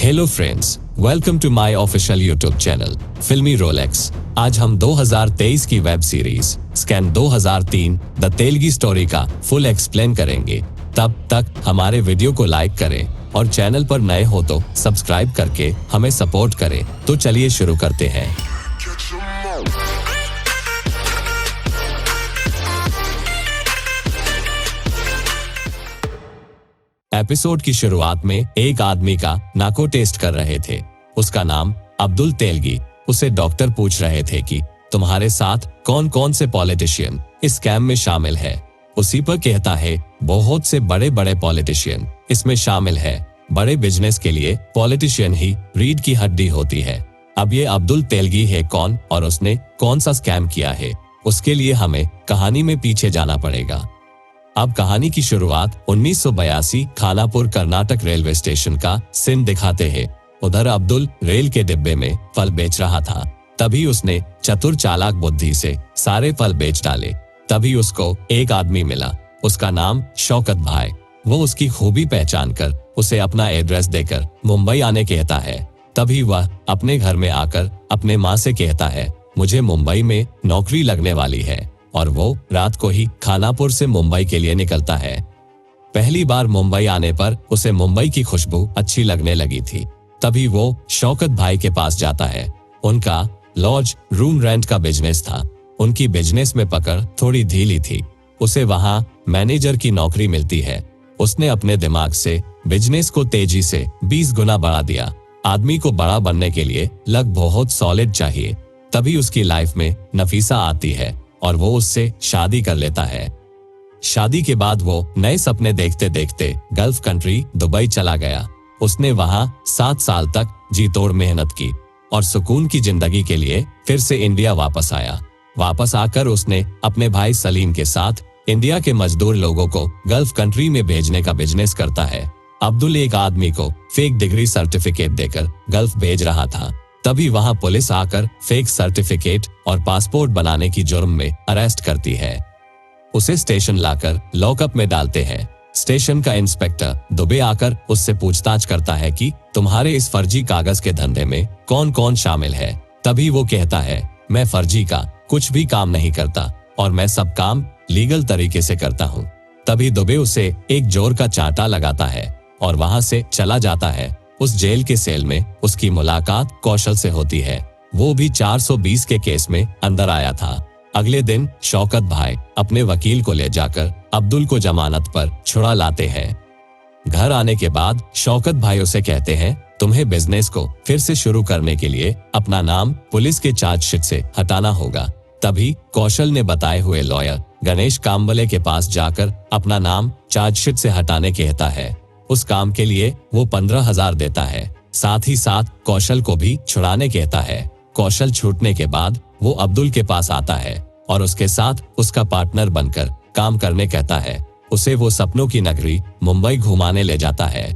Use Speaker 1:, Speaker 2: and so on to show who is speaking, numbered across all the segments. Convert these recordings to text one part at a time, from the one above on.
Speaker 1: Hello friends, welcome to my official YouTube channel filmy Rolex. आज हम 2023 की web series scam 2003 the Telgi story का full explain करेंगे। तब तक हमारे वीडियो को लाइक करें और चैनल पर नए हो तो सब्सक्राइब करके हमें सपोर्ट करें। तो चलिए शुरू करते हैं। एपिसोड की शुरुआत में एक आदमी का नाको टेस्ट कर रहे थे। उसका नाम अब्दुल तेलगी। उसे डॉक्टर पूछ रहे थे कि तुम्हारे साथ कौन कौन से पॉलिटिशियन इस स्कैम में शामिल है। उसी पर कहता है बहुत से बड़े बड़े पॉलिटिशियन इसमें शामिल है। बड़े बिजनेस के लिए पॉलिटिशियन ही रीढ़ की हड्डी होती है। अब ये अब्दुल तेलगी है कौन और उसने कौन सा स्कैम किया है, उसके लिए हमें कहानी में पीछे जाना पड़ेगा। अब कहानी की शुरुआत 1982 खानापुर कर्नाटक रेलवे स्टेशन का सीन दिखाते हैं। उधर अब्दुल रेल के डिब्बे में फल बेच रहा था। तभी उसने चतुर चालाक बुद्धि से सारे फल बेच डाले। तभी उसको एक आदमी मिला। उसका नाम शौकत भाई। वो उसकी खूबी पहचान कर उसे अपना एड्रेस देकर मुंबई आने कहता है। तभी वह अपने घर में आकर अपने माँ से कहता है मुझे मुंबई में नौकरी लगने वाली है, और वो रात को ही खानापुर से मुंबई के लिए निकलता है। पहली बार मुंबई आने पर उसे मुंबई की खुशबू अच्छी लगने लगी थी। तभी वो शौकत भाई के पास जाता है। उनका लॉज रूम रेंट का बिजनेस था। उनकी बिजनेस में पकड़ थोड़ी ढीली थी। उसे वहां मैनेजर की नौकरी मिलती है। उसने अपने दिमाग से बिजनेस को तेजी से 20 गुना बढ़ा दिया। आदमी को बड़ा बनने के लिए लग बहुत सॉलिड चाहिए। तभी उसकी लाइफ में नफीसा आती है और वो उससे शादी कर लेता है। शादी के बाद वो नए सपने देखते देखते गल्फ कंट्री दुबई चला गया। उसने वहां 7 साल तक जी तोड़ मेहनत की और सुकून की जिंदगी के लिए फिर से इंडिया वापस आया। वापस आकर उसने अपने भाई सलीम के साथ इंडिया के मजदूर लोगों को गल्फ कंट्री में भेजने का बिजनेस करता है। अब्दुल एक आदमी को फेक डिग्री सर्टिफिकेट देकर गल्फ भेज रहा था। तभी वहां पुलिस आकर फेक सर्टिफिकेट और पासपोर्ट बनाने की जुर्म में अरेस्ट करती है। उसे स्टेशन लाकर लॉकअप में डालते हैं। स्टेशन का इंस्पेक्टर दुबे आकर उससे पूछताछ करता है कि तुम्हारे इस फर्जी कागज के धंधे में कौन कौन शामिल है। तभी वो कहता है मैं फर्जी का कुछ भी काम नहीं करता और मैं सब काम लीगल तरीके से करता हूँ। तभी दुबे उसे एक जोर का चांटा लगाता है और वहां से चला जाता है। उस जेल के सेल में उसकी मुलाकात कौशल से होती है। वो भी 420 के केस में अंदर आया था। अगले दिन शौकत भाई अपने वकील को ले जाकर अब्दुल को जमानत पर छुड़ा लाते हैं। घर आने के बाद शौकत भाई उसे कहते हैं तुम्हें बिजनेस को फिर से शुरू करने के लिए अपना नाम पुलिस के चार्जशीट से हटाना होगा। तभी कौशल ने बताए हुए लॉयर गणेश काम्बले के पास जाकर अपना नाम चार्जशीट से हटाने कहता है। उस काम के लिए वो 15,000 देता है। साथ ही साथ कौशल को भी छुड़ाने कहता है। कौशल छूटने के बाद वो अब्दुल के पास आता है और उसके साथ उसका पार्टनर बनकर काम करने कहता है। उसे वो सपनों की नगरी मुंबई घुमाने ले जाता है।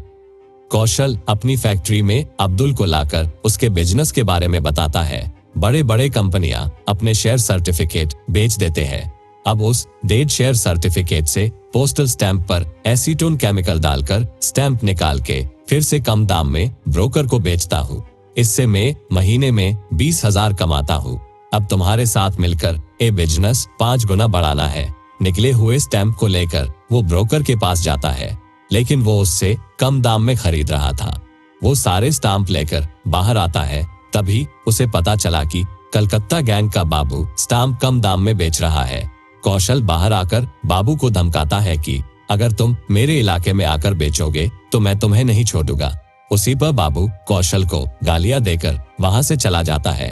Speaker 1: कौशल अपनी फैक्ट्री में अब्दुल को लाकर उसके बिजनेस के बारे में बताता है। बड़े बड़े कंपनियां अपने शेयर सर्टिफिकेट बेच देते हैं। अब उस डेड शेयर सर्टिफिकेट से पोस्टल स्टैंप पर एसीटोन केमिकल डालकर स्टैंप निकाल के फिर से कम दाम में ब्रोकर को बेचता हूँ। इससे मैं महीने में 20,000 कमाता हूँ। अब तुम्हारे साथ मिलकर ये बिजनेस 5 गुना बढ़ाना है। निकले हुए स्टैंप को लेकर वो ब्रोकर के पास जाता है, लेकिन वो उससे कम दाम में खरीद रहा था। वो सारे स्टैंप लेकर बाहर आता है। तभी उसे पता चला कि कलकत्ता गैंग का बाबू स्टैंप कम दाम में बेच रहा है। कौशल बाहर आकर बाबू को धमकाता है कि अगर तुम मेरे इलाके में आकर बेचोगे तो मैं तुम्हें नहीं छोड़ूंगा। उसी पर बाबू कौशल को गालियां देकर वहां से चला जाता है।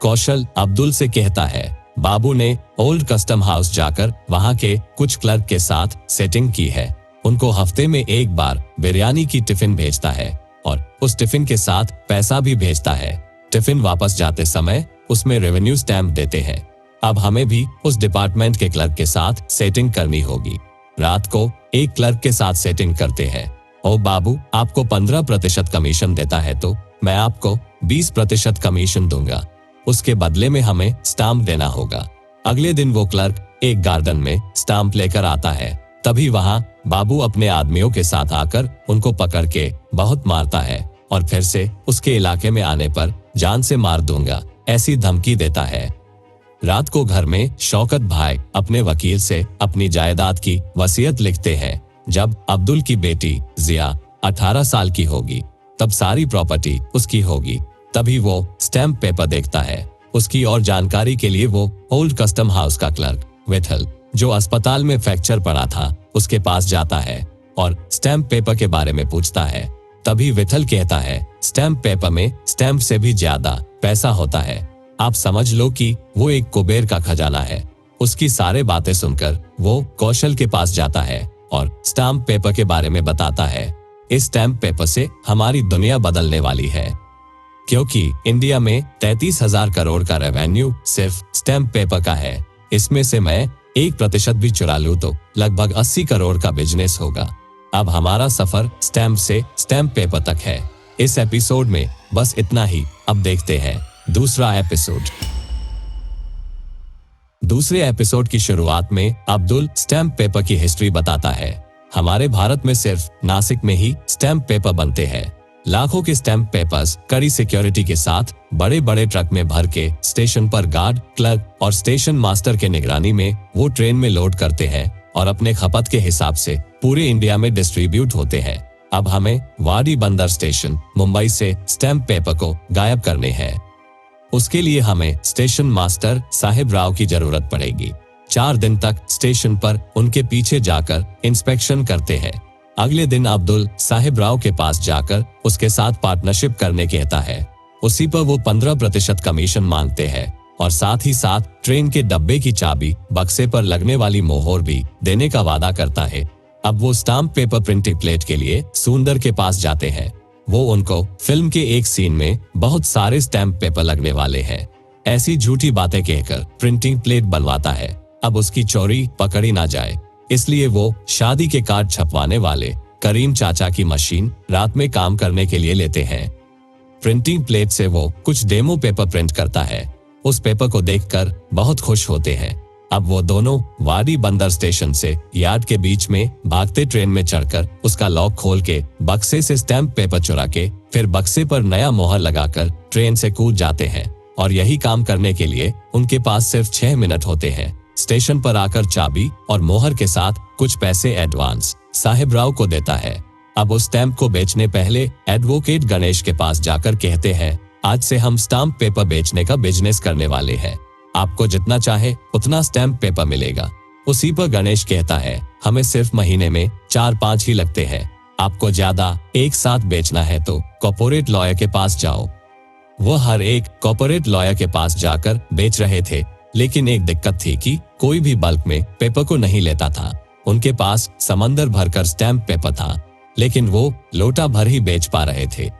Speaker 1: कौशल अब्दुल से कहता है बाबू ने ओल्ड कस्टम हाउस जाकर वहां के कुछ क्लर्क के साथ सेटिंग की है। उनको हफ्ते में एक बार बिरयानी की टिफिन भेजता है और उस टिफिन के साथ पैसा भी भेजता है। टिफिन वापस जाते समय उसमें रेवेन्यू स्टैंप देते हैं। अब हमें भी उस डिपार्टमेंट के क्लर्क के साथ सेटिंग करनी होगी। रात को एक क्लर्क के साथ सेटिंग करते हैं। ओ बाबू आपको 15% कमीशन देता है तो मैं आपको 20% कमीशन दूंगा। उसके बदले में हमें स्टाम्प देना होगा। अगले दिन वो क्लर्क एक गार्डन में स्टाम्प लेकर आता है। तभी वहां बाबू अपने आदमियों के साथ आकर उनको पकड़ के बहुत मारता है और फिर से उसके इलाके में आने पर जान से मार दूंगा, ऐसी धमकी देता है। रात को घर में शौकत भाई अपने वकील से अपनी जायदाद की वसीयत लिखते हैं। जब अब्दुल की बेटी जिया 18 साल की होगी तब सारी प्रॉपर्टी उसकी होगी। तभी वो स्टैम्प पेपर देखता है। उसकी और जानकारी के लिए वो ओल्ड कस्टम हाउस का क्लर्क विठल, जो अस्पताल में फ्रैक्चर पड़ा था, उसके पास जाता है और स्टैम्प पेपर के बारे में पूछता है। तभी विठल कहता है, स्टैम्प पेपर में स्टैम्प से भी ज्यादा पैसा होता है। आप समझ लो कि वो एक कुबेर का खजाना है। उसकी सारे बातें सुनकर वो कौशल के पास जाता है और स्टैम्प पेपर के बारे में बताता है। इस स्टैम्प पेपर से हमारी दुनिया बदलने वाली है, क्योंकि इंडिया में 33,000 करोड़ का रेवेन्यू सिर्फ स्टैम्प पेपर का है। इसमें से मैं 1% भी चुरा लूं तो लगभग 80 करोड़ का बिजनेस होगा। अब हमारा सफर स्टैम्प से स्टैम्प पेपर तक है। इस एपिसोड में बस इतना ही। अब देखते हैं दूसरा एपिसोड। दूसरे एपिसोड की शुरुआत में अब्दुल स्टैम्प पेपर की हिस्ट्री बताता है। हमारे भारत में सिर्फ नासिक में ही स्टैम्प पेपर बनते हैं। लाखों के स्टैम्प पेपर्स कड़ी सिक्योरिटी के साथ बड़े बड़े ट्रक में भर के स्टेशन पर गार्ड, क्लर्क और स्टेशन मास्टर के निगरानी में वो ट्रेन में लोड करते हैं और अपने खपत के हिसाब से पूरे इंडिया में डिस्ट्रीब्यूट होते हैं। अब हमें वाडी बंदर स्टेशन मुंबई से स्टैम्प पेपर को गायब करने हैं। उसके लिए हमें स्टेशन मास्टर साहिब राव की जरूरत पड़ेगी। 4 दिन तक स्टेशन पर उनके पीछे जाकर इंस्पेक्शन करते हैं। अगले दिन अब्दुल साहिब राव के पास जाकर उसके साथ पार्टनरशिप करने कहता है। उसी पर वो 15% कमीशन मांगते हैं और साथ ही साथ ट्रेन के डब्बे की चाबी, बक्से पर लगने वाली मोहर भी देने का वादा करता है। अब वो स्टाम्प पेपर प्रिंटिंग प्लेट के लिए सुंदर के पास जाते हैं। वो उनको फिल्म के एक सीन में बहुत सारे स्टैम्प पेपर लगने वाले हैं, ऐसी झूठी बातें कहकर प्रिंटिंग प्लेट बनवाता है। अब उसकी चोरी पकड़ी ना जाए, इसलिए वो शादी के कार्ड छपवाने वाले करीम चाचा की मशीन रात में काम करने के लिए लेते हैं। प्रिंटिंग प्लेट से वो कुछ डेमो पेपर प्रिंट करता है। उस पेपर को देखकर बहुत खुश होते हैं। अब वो दोनों वाडी बंदर स्टेशन से यार्ड के बीच में भागते ट्रेन में चढ़कर उसका लॉक खोल के बक्से से स्टैम्प पेपर चुरा के फिर बक्से पर नया मोहर लगाकर ट्रेन से कूद जाते हैं। और यही काम करने के लिए उनके पास सिर्फ 6 मिनट होते हैं। स्टेशन पर आकर चाबी और मोहर के साथ कुछ पैसे एडवांस साहिब राव को देता है। अब उस स्टैम्प को बेचने पहले एडवोकेट गणेश के पास जाकर कहते हैं, आज से हम स्टैम्प पेपर बेचने का बिजनेस करने वाले हैं। आपको जितना चाहे उतना स्टैम्प पेपर मिलेगा। उसी पर गणेश कहता है, हमें सिर्फ महीने में 4-5 ही लगते हैं। आपको ज्यादा एक साथ बेचना है तो कॉर्पोरेट लॉयर के पास जाओ। वो हर एक कॉर्पोरेट लॉयर के पास जाकर बेच रहे थे, लेकिन एक दिक्कत थी कि कोई भी बल्क में पेपर को नहीं लेता था। उनके पास समंदर भरकर स्टैम्प पेपर था, लेकिन वो लोटा भर ही बेच पा रहे थे।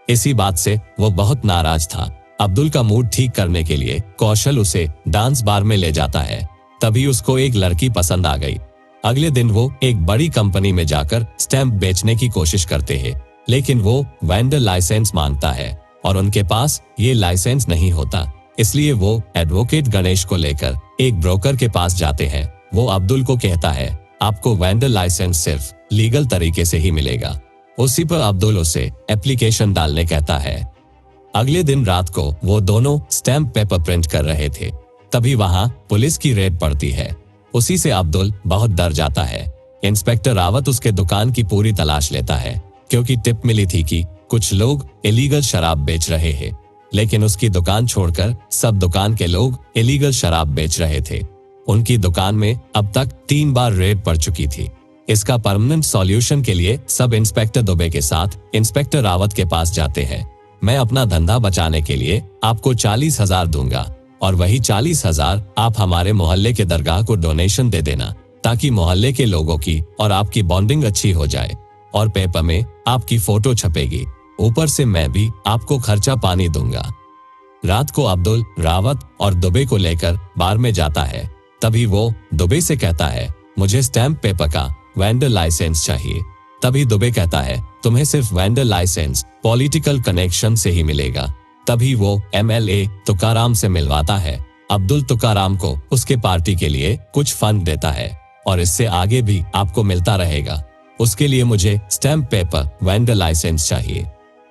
Speaker 1: इसी बात से वो बहुत नाराज था। अब्दुल का मूड ठीक करने के लिए कौशल उसे डांस बार में ले जाता है। तभी उसको एक लड़की पसंद आ गई। अगले दिन वो एक बड़ी कंपनी में जाकर स्टैम्प बेचने की कोशिश करते हैं, लेकिन वो वेंडर लाइसेंस मांगता है और उनके पास ये लाइसेंस नहीं होता। इसलिए वो एडवोकेट गणेश को लेकर एक ब्रोकर के पास जाते हैं। वो अब्दुल को कहता है, आपको वेंडर लाइसेंस सिर्फ लीगल तरीके से ही मिलेगा। उसी पर अब्दुल उसे एप्लीकेशन डालने कहता है। अगले दिन रात को वो दोनों स्टैम्प पेपर प्रिंट कर रहे थे। तभी वहां पुलिस की रेड पड़ती है। उसी से अब्दुल बहुत डर जाता है। इंस्पेक्टर रावत उसके दुकान की पूरी तलाश लेता है, क्योंकि टिप मिली थी कि कुछ लोग इलीगल शराब बेच रहे हैं। लेकिन उसकी दुकान छोड़कर सब दुकान के लोग इलीगल शराब बेच रहे थे। उनकी दुकान में अब तक 3 बार रेड पड़ चुकी थी। इसका परमानेंट सॉल्यूशन के लिए सब इंस्पेक्टर दुबे के साथ इंस्पेक्टर रावत के पास जाते हैं। मैं अपना धंधा बचाने के लिए आपको 40,000 दूंगा और वही 40,000 आप हमारे मोहल्ले के दरगाह को डोनेशन दे देना, ताकि मोहल्ले के लोगों की और आपकी बॉन्डिंग अच्छी हो जाए और पेपर में आपकी फोटो छपेगी। ऊपर से मैं भी आपको खर्चा पानी दूंगा। रात को अब्दुल रावत और दुबे को लेकर बार में जाता है। तभी वो दुबे से कहता है, मुझे स्टैम्प पेपर का वेंडर लाइसेंस चाहिए। तभी दुबे कहता है, तुम्हें सिर्फ वेंडर लाइसेंस पॉलिटिकल कनेक्शन से ही मिलेगा। तभी वो MLA तुकाराम से मिलवाता है। अब्दुल तुकाराम को उसके पार्टी के लिए कुछ फंड देता है और इससे आगे भी आपको मिलता रहेगा। उसके लिए मुझे स्टैम्प पेपर वेंडर लाइसेंस चाहिए।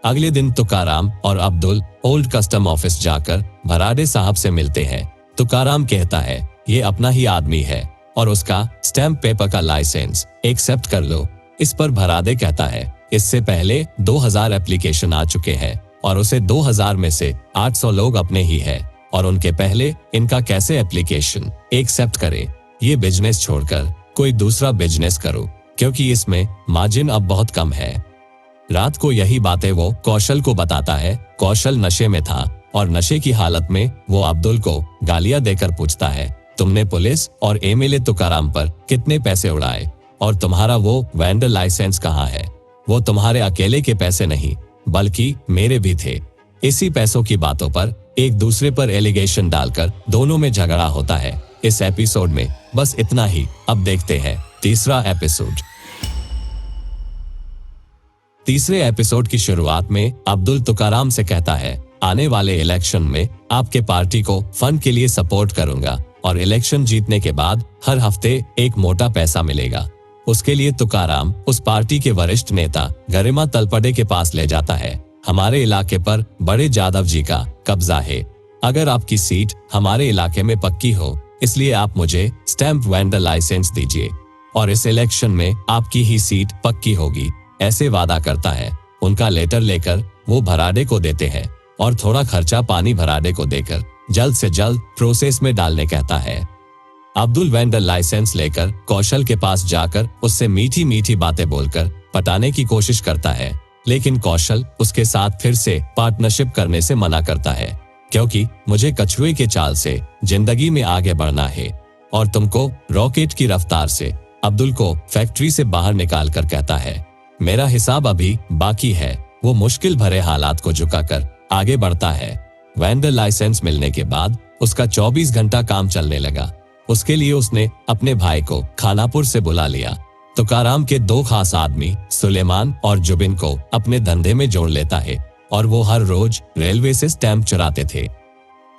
Speaker 1: अगले दिन तुकाराम और अब्दुल ओल्ड कस्टम ऑफिस जाकर भराडे साहब से मिलते हैं। तुकाराम कहता है ये अपना ही आदमी है और उसका स्टैम्प पेपर का लाइसेंस एक्सेप्ट कर लो। इस पर भराडे कहता है इससे पहले 2000 एप्लीकेशन आ चुके हैं और उसे 2000 में से 800 लोग अपने ही है और उनके पहले इनका कैसे एप्लीकेशन एक्सेप्ट करे। ये बिजनेस छोड़कर कोई दूसरा बिजनेस करो क्योंकि इसमें मार्जिन अब बहुत कम है। रात को यही बातें वो कौशल को बताता है। कौशल नशे में था और नशे की हालत में वो अब्दुल को गालियां देकर पूछता है तुमने पुलिस और एमएलए तुकाराम पर कितने पैसे उड़ाए और तुम्हारा वो वेंडर लाइसेंस कहाँ है। वो तुम्हारे अकेले के पैसे नहीं बल्कि मेरे भी थे। इसी पैसों की बातों पर एक दूसरे पर एलिगेशन डालकर दोनों में झगड़ा होता है। इस एपिसोड में बस इतना ही। अब देखते हैं तीसरा एपिसोड। तीसरे एपिसोड की शुरुआत में अब्दुल तुकाराम से कहता है आने वाले इलेक्शन में आपके पार्टी को फंड के लिए सपोर्ट करूंगा और इलेक्शन जीतने के बाद हर हफ्ते एक मोटा पैसा मिलेगा। उसके लिए तुकाराम उस पार्टी के वरिष्ठ नेता गरिमा तलपड़े के पास ले जाता है। हमारे इलाके पर बड़े जादव जी का कब्जा है। अगर आपकी सीट हमारे इलाके में पक्की हो इसलिए आप मुझे स्टैम्प वेंडर लाइसेंस दीजिए और इस इलेक्शन में आपकी ही सीट पक्की होगी, ऐसे वादा करता है। उनका लेटर लेकर वो भराडे को देते हैं और थोड़ा खर्चा पानी भराडे को देकर जल्द से जल्द प्रोसेस में डालने कहता है। अब्दुल वेंडर लाइसेंस लेकर कौशल के पास जाकर उससे मीठी मीठी बातें बोलकर पटाने की कोशिश करता है, लेकिन कौशल उसके साथ फिर से पार्टनरशिप करने से मना करता है क्योंकि मुझे कछुए के चाल से जिंदगी में आगे बढ़ना है और तुमको रॉकेट की रफ्तार से। अब्दुल को फैक्ट्री से बाहर निकाल कर कहता है मेरा हिसाब अभी बाकी है। वो मुश्किल भरे हालात को झुकाकर आगे बढ़ता है। वेंडर लाइसेंस मिलने के बाद उसका 24 घंटा काम चलने लगा। उसके लिए उसने अपने भाई को खानापुर से बुला लिया। तुकाराम के दो खास आदमी सुलेमान और जुबिन को अपने धंधे में जोड़ लेता है और वो हर रोज रेलवे से स्टैम्प चुराते थे।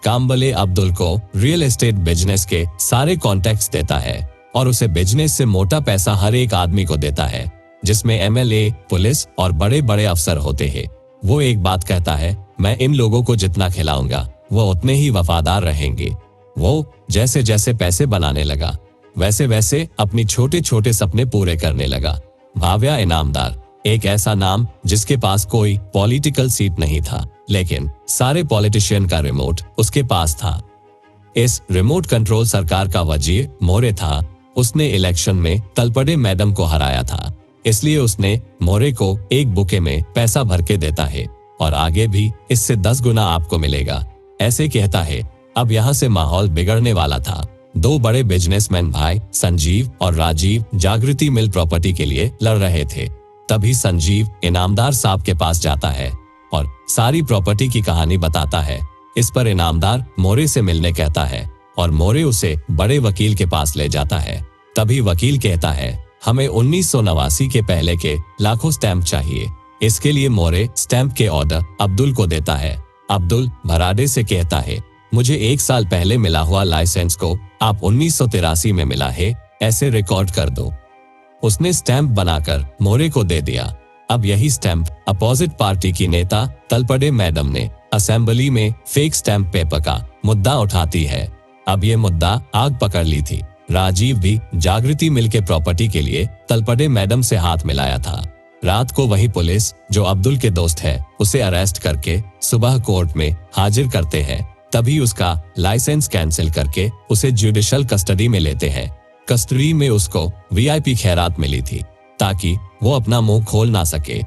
Speaker 1: कामबले अब्दुल को रियल एस्टेट बिजनेस के सारे कॉन्टेक्ट्स देता है और उसे बिजनेस से मोटा पैसा हर एक आदमी को देता है जिसमें एमएलए, पुलिस और बड़े बड़े अफसर होते हैं। वो एक बात कहता है मैं इन लोगों को जितना खिलाऊंगा वो उतने ही वफादार रहेंगे। वो जैसे जैसे पैसे बनाने लगा वैसे वैसे अपनी छोटे छोटे सपने पूरे करने लगा। भाव्या इनामदार एक ऐसा नाम जिसके पास कोई पॉलिटिकल सीट नहीं था, लेकिन सारे पॉलिटिशियन का रिमोट उसके पास था। इस रिमोट कंट्रोल सरकार का वजीर मोरे था। उसने इलेक्शन में तलपड़े मैडम को हराया था, इसलिए उसने मोरे को एक बुके में पैसा भर के देता है और आगे भी इससे 10 गुना आपको मिलेगा, ऐसे कहता है। अब यहाँ से माहौल बिगड़ने वाला था। दो बड़े बिजनेसमैन भाई संजीव और राजीव जागृति मिल प्रॉपर्टी के लिए लड़ रहे थे। तभी संजीव इनामदार साहब के पास जाता है और सारी प्रॉपर्टी की कहानी बताता है। इस पर इनामदार मोरे से मिलने कहता है और मोरे उसे बड़े वकील के पास ले जाता है। तभी वकील कहता है हमें 1989 के पहले के लाखों स्टैम्प चाहिए। इसके लिए मोरे स्टैम्प के ऑर्डर अब्दुल को देता है। अब्दुल भराडे से कहता है मुझे 1 साल पहले मिला हुआ लाइसेंस को आप 1983 में मिला है, ऐसे रिकॉर्ड कर दो। उसने स्टैम्प बनाकर मोरे को दे दिया। अब यही स्टैम्प अपोजिट पार्टी की नेता तलपड़े मैडम ने असेंबली में फेक स्टैम्प पेपर का मुद्दा उठाती है। अब ये मुद्दा आग पकड़ ली थी। राजीव भी जागृति मिल के प्रॉपर्टी के लिए तलपड़े मैडम से हाथ मिलाया था। रात को वही पुलिस जो अब्दुल के दोस्त है उसे अरेस्ट करके सुबह कोर्ट में हाजिर करते हैं। तभी उसका लाइसेंस कैंसिल करके उसे जुडिशियल कस्टडी में लेते हैं। कस्टडी में उसको वीआईपी खैरात मिली थी ताकि वो अपना मुंह खोल ना सके।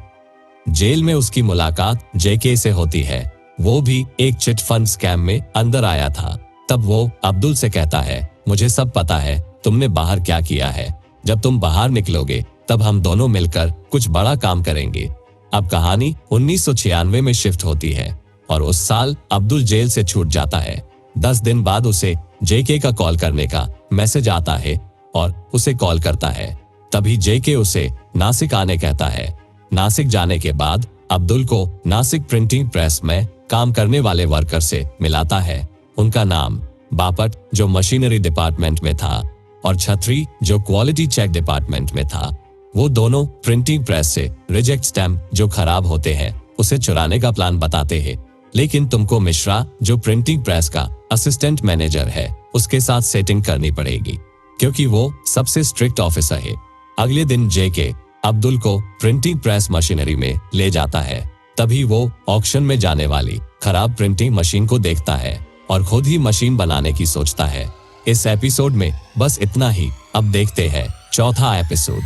Speaker 1: जेल में उसकी मुलाकात जेके से होती है। वो भी एक चिट फंड स्कैम में अंदर आया था। तब वो अब्दुल से कहता है मुझे सब पता है तुमने बाहर क्या किया है। जब तुम बाहर निकलोगे तब हम दोनों मिलकर कुछ बड़ा काम करेंगे। अब कहानी 1996 में शिफ्ट होती है और उस साल अब्दुल जेल से छूट जाता है। 10 दिन बाद उसे जेके का कॉल करने का मैसेज आता है और उसे कॉल करता है। तभी जेके उसे नासिक आने कहता है। नासिक जाने के बाद अब्दुल को नासिक प्रिंटिंग प्रेस में काम करने वाले वर्कर से मिलाता है। उनका नाम बापट जो मशीनरी डिपार्टमेंट में था और छतरी जो क्वालिटी चेक डिपार्टमेंट में था। वो दोनों प्रिंटिंग प्रेस से रिजेक्ट स्टैम्प जो खराब होते हैं उसे चुराने का प्लान बताते हैं, लेकिन तुमको मिश्रा जो प्रिंटिंग प्रेस का असिस्टेंट मैनेजर है उसके साथ सेटिंग करनी पड़ेगी, क्योंकि वो सबसे स्ट्रिक्ट ऑफिसर है। अगले दिन जेके अब्दुल को प्रिंटिंग प्रेस मशीनरी में ले जाता है। तभी वो ऑक्शन में जाने वाली खराब प्रिंटिंग मशीन को देखता है और खुद ही मशीन बनाने की सोचता है। इस एपिसोड में बस इतना ही। अब देखते हैं चौथा एपिसोड।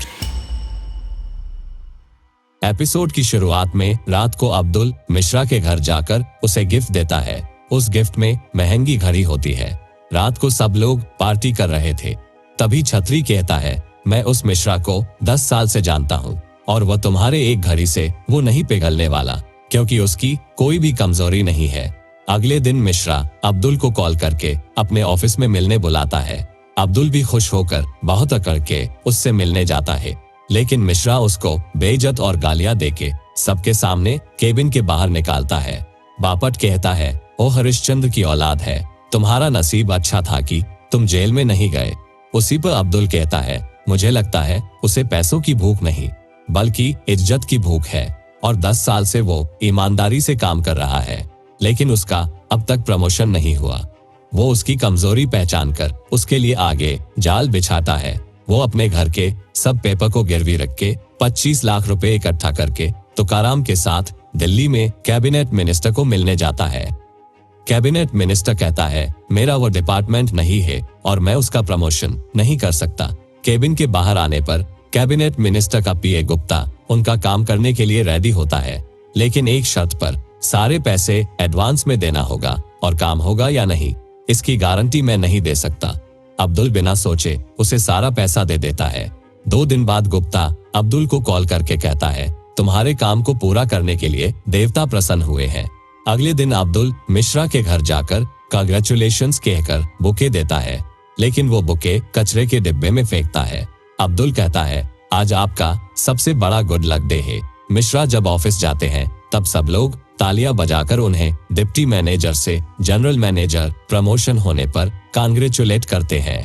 Speaker 1: एपिसोड की शुरुआत में रात को अब्दुल मिश्रा के घर जाकर उसे गिफ्ट देता है। उस गिफ्ट में महंगी घड़ी होती है। रात को सब लोग पार्टी कर रहे थे। तभी छतरी कहता है, मैं उस मिश्रा को 10 साल से जानता हूँ और वह तुम्हारे एक घड़ी से वो नहीं पिघलने वाला, क्योंकि उसकी कोई भी कमजोरी नहीं है। अगले दिन मिश्रा अब्दुल को कॉल करके अपने ऑफिस में मिलने बुलाता है। अब्दुल भी खुश होकर बहुत अकड़ के उससे मिलने जाता है, लेकिन मिश्रा उसको बेइज्जत और गालियां देके सबके सामने केबिन के बाहर निकालता है। बापट कहता है, ओ हरिश्चंद्र की औलाद है, तुम्हारा नसीब अच्छा था कि तुम जेल में नहीं गए। उसी पर अब्दुल कहता है, मुझे लगता है उसे पैसों की भूख नहीं बल्कि इज्जत की भूख है और 10 साल से वो ईमानदारी से काम कर रहा है, लेकिन उसका अब तक प्रमोशन नहीं हुआ। वो उसकी कमजोरी पहचान कर उसके लिए आगे जाल बिछाता है। वो अपने घर के सब पेपर को गिरवी रख के 25 लाख रुपए इकट्ठा करके तुकाराम के साथ दिल्ली में कैबिनेट मिनिस्टर को मिलने जाता है। कैबिनेट मिनिस्टर कहता है, मेरा वो डिपार्टमेंट नहीं है और मैं उसका प्रमोशन नहीं कर सकता। केबिन के बाहर आने पर कैबिनेट मिनिस्टर का पीए गुप्ता उनका काम करने के लिए रेडी होता है, लेकिन एक शर्त पर, सारे पैसे एडवांस में देना होगा और काम होगा या नहीं इसकी गारंटी मैं नहीं दे सकता। अब्दुल बिना सोचे उसे सारा पैसा दे देता है। 2 दिन बाद गुप्ता अब्दुल को कॉल करके कहता है, तुम्हारे काम को पूरा करने के लिए देवता प्रसन्न हुए हैं। अगले दिन अब्दुल मिश्रा के घर जाकर कांग्रेचुलेशंस कहकर बुके देता है, लेकिन वो बुके कचरे के डिब्बे में फेंकता है। अब्दुल कहता है, आज आपका सबसे बड़ा गुड लक डे है। मिश्रा जब ऑफिस जाते हैं तब सब लोग तालियां बजाकर उन्हें डिप्टी मैनेजर से जनरल मैनेजर प्रमोशन होने पर कांग्रेचुलेट करते हैं।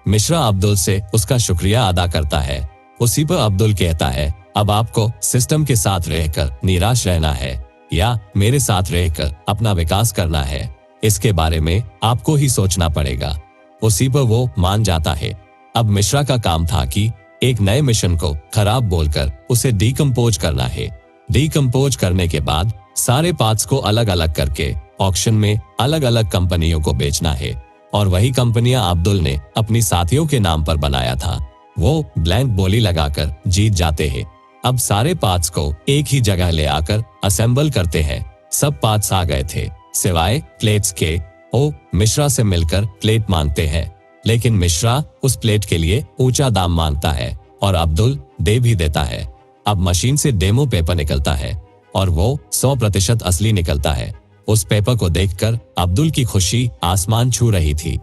Speaker 1: मिश्रा अब्दुल से उसका शुक्रिया अदा करता है। उसी पर अब्दुल कहता है, अब आपको सिस्टम के साथ रहकर निराश रहना है या मेरे साथ रहकर अपना विकास करना है, इसके बारे में आपको ही सोचना पड़ेगा। उसी पर वो मान जाता है। अब मिश्रा का काम था कि एक नए मिशन को खराब बोलकर उसे डीकम्पोज करना है। डीकम्पोज करने के बाद सारे पार्ट्स को अलग अलग करके ऑक्शन में अलग अलग कंपनियों को बेचना है, और वही कंपनियां अब्दुल ने अपनी साथियों के नाम पर बनाया था। वो ब्लैंक बोली लगाकर जीत जाते हैं। अब सारे पार्ट्स को एक ही जगह ले आकर असेंबल करते हैं। सब पार्ट्स आ गए थे सिवाय प्लेट्स के। ओ मिश्रा से मिलकर प्लेट मांगते हैं, लेकिन मिश्रा उस प्लेट के लिए ऊंचा दाम मांगता है और अब्दुल दे भी देता है। अब मशीन से डेमो पेपर निकलता है और वो 100% असली निकलता है। उस पेपर को देखकर अब्दुल की खुशी आसमान छू रही थी।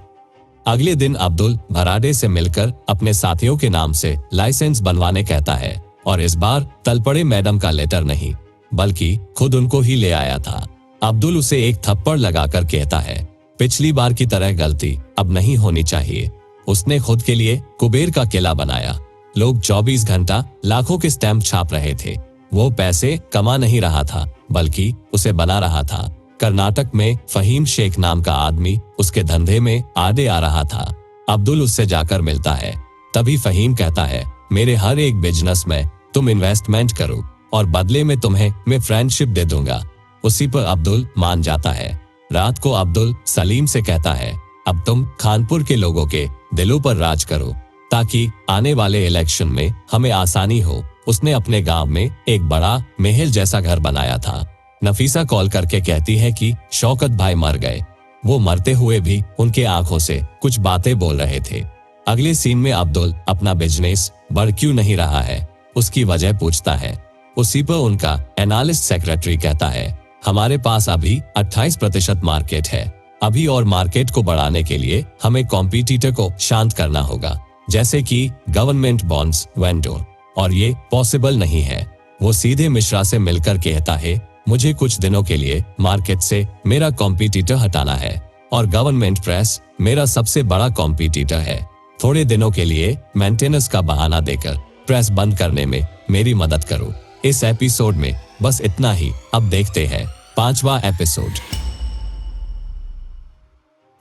Speaker 1: अगले दिन अब्दुल भराडे से मिलकर अपने साथियों के नाम से लाइसेंस बनवाने कहता है, और इस बार तलपड़े मैडम का लेटर नहीं बल्कि खुद उनको ही ले आया था। अब्दुल उसे एक थप्पड़ लगाकर कहता है, पिछली बार की तरह गलती अब नहीं होनी चाहिए। उसने खुद के लिए कुबेर का किला बनाया। लोग 24 घंटा लाखों के स्टैंप छाप रहे थे। वो पैसे कमा नहीं रहा था बल्कि उसे बना रहा था। कर्नाटक में फहीम शेख नाम का आदमी उसके धंधे में आड़े आ रहा था। अब्दुल उससे जाकर मिलता है। तभी फहीम कहता है, मेरे हर एक बिजनेस में तुम इन्वेस्टमेंट करो और बदले में तुम्हें मैं फ्रेंडशिप दे दूंगा। उसी पर अब्दुल मान जाता है। रात को अब्दुल सलीम से कहता है, अब तुम खानपुर के लोगों के दिलों पर राज करो ताकि आने वाले इलेक्शन में हमें आसानी हो। उसने अपने गांव में एक बड़ा महल जैसा घर बनाया था। नफीसा कॉल करके कहती है कि शौकत भाई मर गए। वो मरते हुए भी उनके आंखों से कुछ बातें बोल रहे थे। अगले सीन में अब्दुल अपना बिजनेस बढ़ क्यों नहीं रहा है उसकी वजह पूछता है। उसी पर उनका एनालिस्ट सेक्रेटरी कहता है, हमारे पास अभी 28% मार्केट है। अभी और मार्केट को बढ़ाने के लिए हमें कॉम्पिटिटर को शांत करना होगा, जैसे कि गवर्नमेंट बॉन्ड्स, वेंडर, और ये पॉसिबल नहीं है। वो सीधे मिश्रा से मिलकर कहता है, मुझे कुछ दिनों के लिए मार्केट से मेरा कॉम्पिटिटर हटाना है और गवर्नमेंट प्रेस मेरा सबसे बड़ा कॉम्पिटिटर है। थोड़े दिनों के लिए मेंटेनेंस का बहाना देकर प्रेस बंद करने में मेरी मदद करो। इस एपिसोड में बस इतना ही। अब देखते हैं 5वां एपिसोड।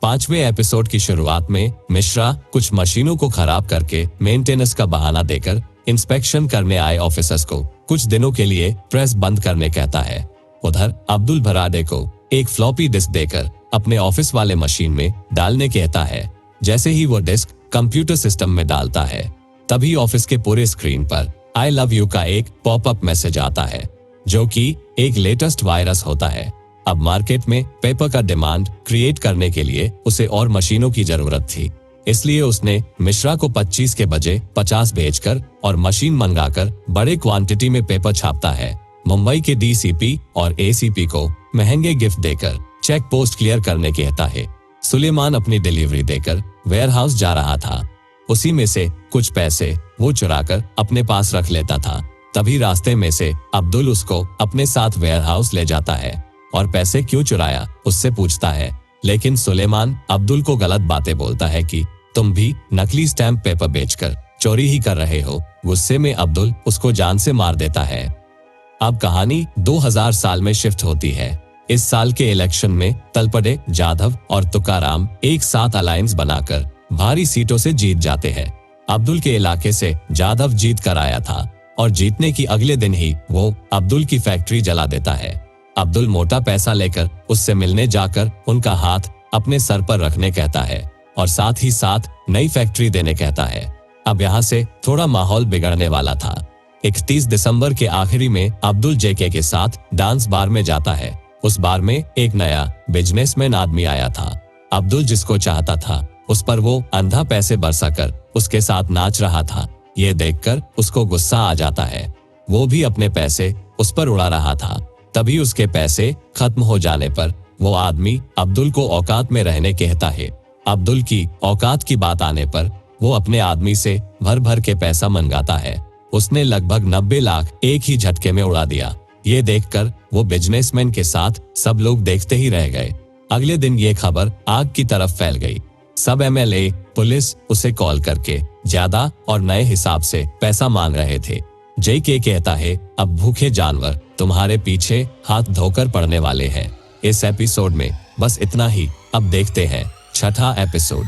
Speaker 1: 5वें एपिसोड की शुरुआत में मिश्रा कुछ मशीनों को खराब करके मेंटेनेंस का बहाना देकर इंस्पेक्शन करने आए ऑफिसर्स को कुछ दिनों के लिए प्रेस बंद करने कहता है। उधर अब्दुल भराडे को एक फ्लॉपी डिस्क देकर अपने ऑफिस वाले मशीन में डालने कहता है। जैसे ही वो डिस्क कंप्यूटर सिस्टम में डालता है तभी ऑफिस के पूरे स्क्रीन पर आई लव यू का एक पॉपअप मैसेज आता है, जो कि एक लेटेस्ट वायरस होता है। अब मार्केट में पेपर का डिमांड क्रिएट करने के लिए उसे और मशीनों की जरूरत थी, इसलिए उसने मिश्रा को 25 के बजाय 50 भेजकर और मशीन मंगाकर बड़े क्वांटिटी में पेपर छापता है। मुंबई के डीसीपी और एसीपी को महंगे गिफ्ट देकर चेक पोस्ट क्लियर करने कहता है। सुलेमान अपनी डिलीवरी देकर वेयरहाउस जा रहा था। उसी में से कुछ पैसे वो चुराकर अपने पास रख लेता था। तभी रास्ते में से अब्दुल उसको अपने साथ वेयरहाउस ले जाता है और पैसे क्यों चुराया उससे पूछता है, लेकिन सुलेमान अब्दुल को गलत बातें बोलता है कि तुम भी नकली स्टैम्प पेपर बेचकर चोरी ही कर रहे हो। गुस्से में अब्दुल उसको जान से मार देता है। अब कहानी 2000 साल में शिफ्ट होती है। इस साल के इलेक्शन में तलपड़े जाधव और तुकाराम एक साथ अलायंस बनाकर भारी सीटों से जीत जाते हैं। अब्दुल के इलाके से जाधव जीत कर आया था और जीतने की अगले दिन ही वो अब्दुल की फैक्ट्री जला देता है। अब्दुल मोटा पैसा लेकर उससे मिलने जाकर उनका हाथ अपने सर पर रखने कहता है और साथ ही साथ नई फैक्ट्री देने कहता है। अब यहाँ से थोड़ा माहौल बिगड़ने वाला था। 31 दिसंबर के आखिरी में अब्दुल जेके के साथ डांस बार में जाता है। उस बार में एक नया बिजनेसमैन आदमी आया था। अब्दुल जिसको चाहता था उस पर वो अंधा पैसे बरसाकर उसके साथ नाच रहा था। ये देखकर उसको गुस्सा आ जाता है। वो भी अपने पैसे उस पर उड़ा रहा था। तभी उसके पैसे खत्म हो जाने पर वो आदमी अब्दुल को औकात में रहने कहता है। अब्दुल की औकात की बात आने पर वो अपने आदमी से भर भर के पैसा मंगाता है। उसने लगभग 90 लाख एक ही झटके में उड़ा दिया। ये देखकर वो बिजनेसमैन के साथ सब लोग देखते ही रह गए। अगले दिन ये खबर आग की तरफ फैल गई। सब एमएलए, पुलिस उसे कॉल करके ज्यादा और नए हिसाब से पैसा मांग रहे थे। जेके कहता है, अब भूखे जानवर तुम्हारे पीछे हाथ धोकर पड़ने वाले हैं। इस एपिसोड में बस इतना ही। अब देखते हैं 6ठा एपिसोड।